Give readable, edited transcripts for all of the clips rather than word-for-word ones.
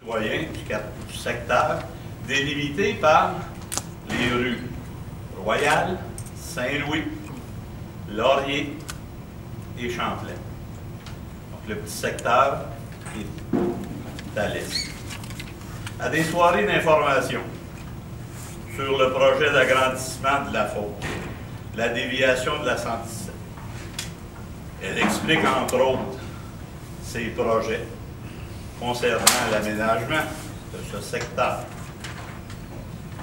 citoyens du secteur délimité par les rues Royal, Saint-Louis, Laurier et Champlain. Donc le petit secteur est à l'est. À des soirées d'information sur le projet d'agrandissement de la faute, la déviation de la 117. Elle explique entre autres ses projets concernant l'aménagement de ce secteur.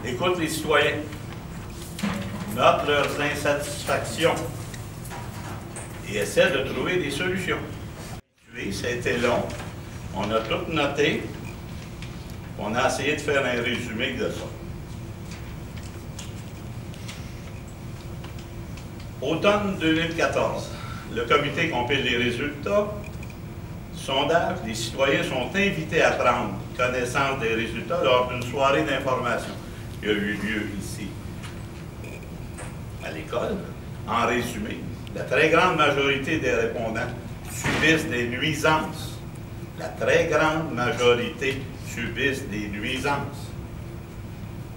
Écoute les citoyens, note leurs insatisfactions et essaie de trouver des solutions. Ça a été long, on a tout noté, on a essayé de faire un résumé de ça. Automne 2014, le comité compile les résultats. Sondage, les citoyens sont invités à prendre connaissance des résultats lors d'une soirée d'information qui a eu lieu ici à l'école. En résumé, la très grande majorité des répondants subissent des nuisances. La très grande majorité subissent des nuisances.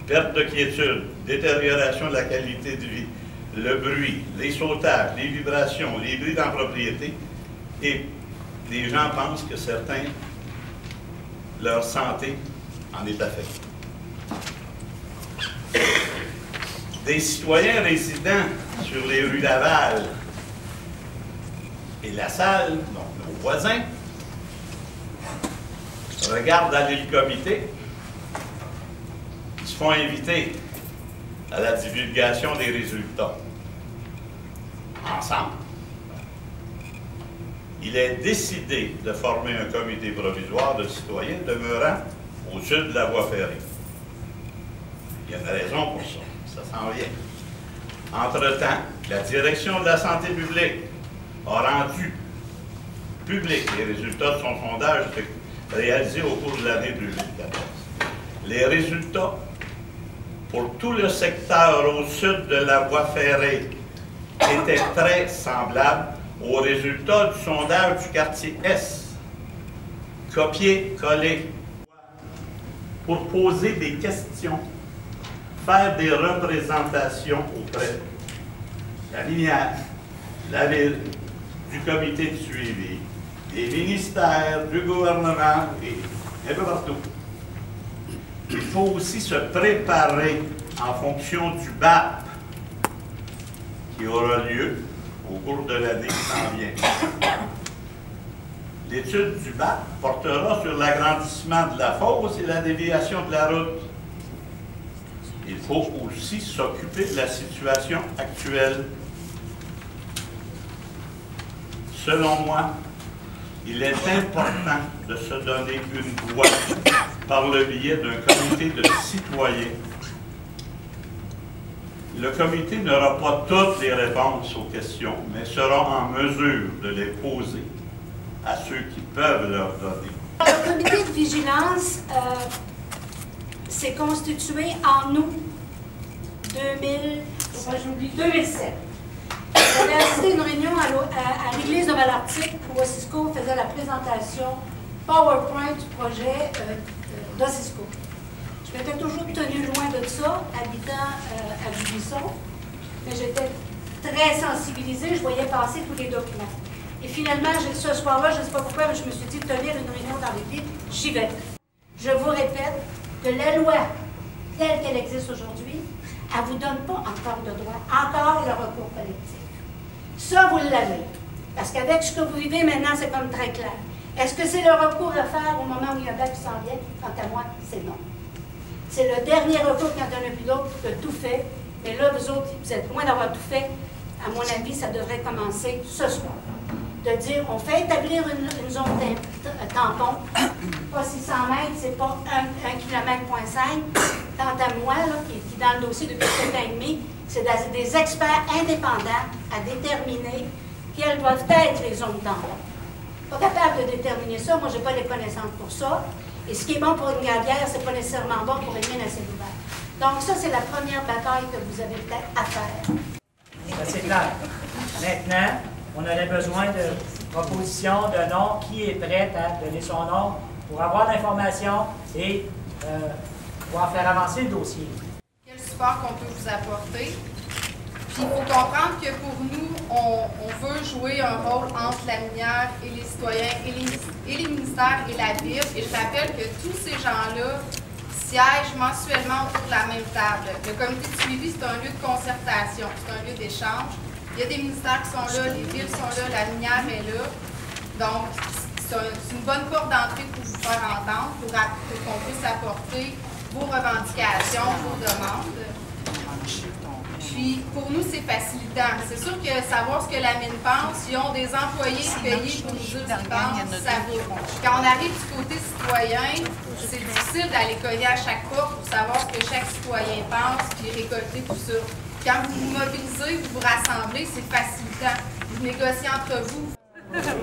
Perte de quiétude, détérioration de la qualité de vie, le bruit, les sautages, les vibrations, les bruits en propriété, et les gens pensent que certains, leur santé en est affectée. Des citoyens résidant sur les rues Laval et La Salle, donc nos voisins, regardent aller le comité, ils se font inviter à la divulgation des résultats. Ensemble, il est décidé de former un comité provisoire de citoyens demeurant au sud de la voie ferrée. Il y a une raison pour ça, ça s'en vient. Entre-temps, la direction de la santé publique a rendu public les résultats de son sondage réalisé au cours de l'année 2014. Les résultats pour tout le secteur au sud de la voie ferrée étaient très semblables aux résultats du sondage du quartier S. Copier-coller pour poser des questions, faire des représentations auprès de la Linière, la ville, du comité de suivi, des ministères, du gouvernement et un peu partout. Il faut aussi se préparer en fonction du BAP qui aura lieu au cours de l'année qui s'en vient. L'étude du BAP portera sur l'agrandissement de la fosse et la déviation de la route. Il faut aussi s'occuper de la situation actuelle. Selon moi, il est important de se donner une voix par le biais d'un comité de citoyens. Le comité n'aura pas toutes les réponses aux questions, mais sera en mesure de les poser à ceux qui peuvent leur donner. Le comité de vigilance s'est constitué en août 2007. J'avais assisté à une réunion à l'église de Malartic où Ossisco faisait la présentation PowerPoint du projet d'Ossisco. Je m'étais toujours tenue loin de ça, habitant à Buisson, mais j'étais très sensibilisée, je voyais passer tous les documents. Et finalement, ce soir-là, je ne sais pas pourquoi, mais je me suis dit, tenir une réunion dans l'église, j'y vais. Je vous répète que la loi, telle qu'elle existe aujourd'hui, elle ne vous donne pas encore de droit, encore le recours collectif. Ça, vous l'avez. Parce qu'avec ce que vous vivez maintenant, c'est comme très clair. Est-ce que c'est le recours à faire au moment où il y a un bac qui s'en vient? Quant à moi, c'est non. C'est le dernier recours quand il n'y en a plus d'autres de tout fait. Mais là, vous autres, vous êtes loin d'avoir tout fait. À mon avis, ça devrait commencer ce soir. De dire, on fait établir une zone tampon, pas 600 mètres, c'est pas 1,5 km. Quant à moi, là, qui est dans le dossier depuis 7 ans et demi, c'est des experts indépendants à déterminer quelles doivent être les zones tampons. Pas capable de déterminer ça, moi, je n'ai pas les connaissances pour ça. Et ce qui est bon pour une gabière, ce n'est pas nécessairement bon pour une mine à ciel ouvert. Donc ça, c'est la première bataille que vous avez peut-être à faire. C'est clair. Maintenant, on aurait besoin de propositions de nom. Qui est prêt à donner son nom pour avoir l'information et pouvoir faire avancer le dossier. Quel support qu'on peut vous apporter? Puis il faut comprendre que pour nous, on veut jouer un rôle entre la minière et les citoyens et les ministères et la ville. Et je rappelle que tous ces gens-là siègent mensuellement autour de la même table. Le comité de suivi, c'est un lieu de concertation, c'est un lieu d'échange. Il y a des ministères qui sont là, les villes sont là, la minière est là. Donc, c'est une bonne porte d'entrée pour vous faire entendre, pour qu'on puisse apporter vos revendications, vos demandes. Puis, pour nous, c'est facilitant. C'est sûr que savoir ce que la mine pense, ils ont des employés payés pour nous dire ce qu'ils pensent, ça va. Quand on arrive du côté citoyen, c'est difficile d'aller cogner à chaque porte pour savoir ce que chaque citoyen pense, puis récolter tout ça. Quand vous vous mobilisez, vous vous rassemblez, c'est facilitant. Vous négociez entre vous. Merci.